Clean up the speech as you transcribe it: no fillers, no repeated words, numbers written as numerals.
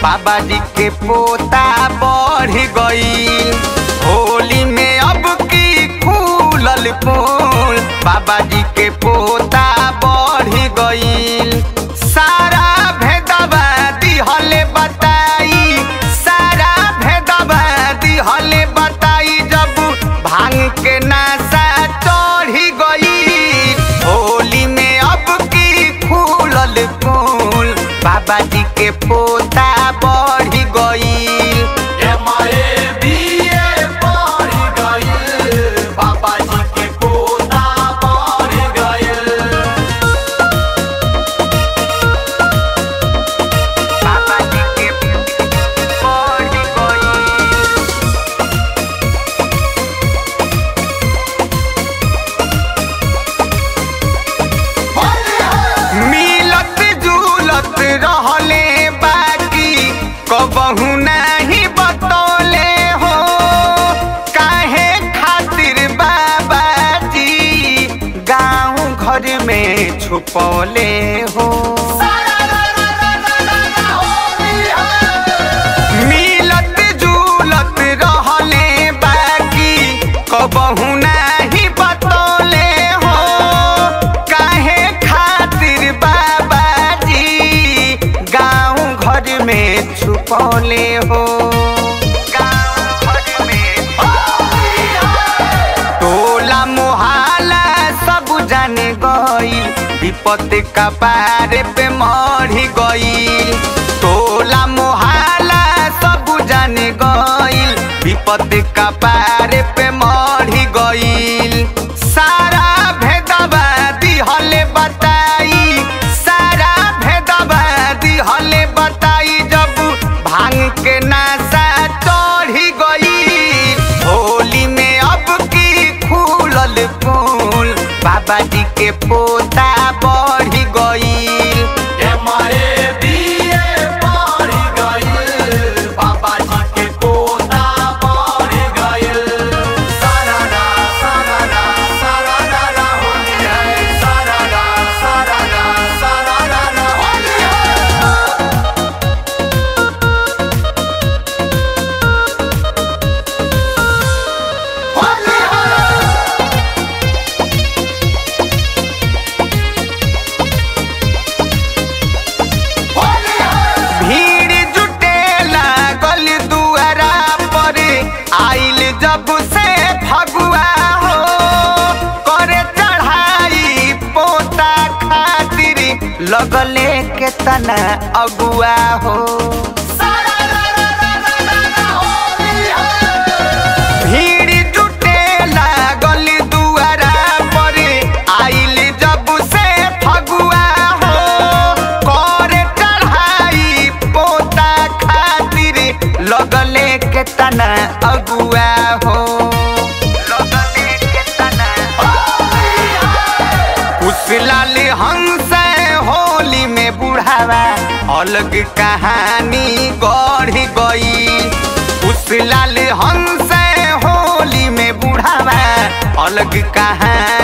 बाबा जी के पोता बढ़ गईल। होली में अब की खुलल पोल बाबा जी के पोता बढ़ गईल। सारा भेदवा दिहले बताई, सारा भेदवा दिहले बताई जब भांग के नशा चढ़ी गई। होली में अब की खुलल पोल बाबा जी के पोता बढ़ गईल। बाबा जी के पोता बढ़ गईल। बाबा जी के बढ़ गईल। मिलत जुलत रहले बाकी कबहू नहीं बतौले हो, काहे खातिर बाबा जी गाँव घर में छुपौले हो। मिलत जुलत रहले बाकी कबहू नहीं बतौले हो, काहे खातिर बाबा जी गाँव घर में छुपौले हो। गाँव घर में टोला मोहल्ला सब जाने गईल, विपत कपार पे मर गईल। टोला मोहल्ला सब जाने गईल, विपत कपार पे मर गईल। सारा भेदवा दिहले बताई, सारा भेदवा दिहले बताई जब भांग के नशा चढ़ी गई। होली में अब की खुलल पोल बाबा जी के पोता बढ़ गईल। बाबा जी के पोता बढ़ गईल। सारारा सारारा सारारा होली है, सारारा सारारा सारारा होली है। भीड़ जुटे लागल दुआरा पर आइल जब से फगुआ हो, करे चढ़ाई पोता खातिर लगले के तना अगुआ हो। भीड़ जुटे लागल दुआरा पर आइल जब से फगुआ हो, करे चढ़ाई पोता खातिर लगले के तना अगुआ हो। लगले के तना कुशलाल हंस होली में बुढ़ावा अलग कहानी गढ़ गई। कुशलाल हंस होली में बुढ़ावा अलग कहानी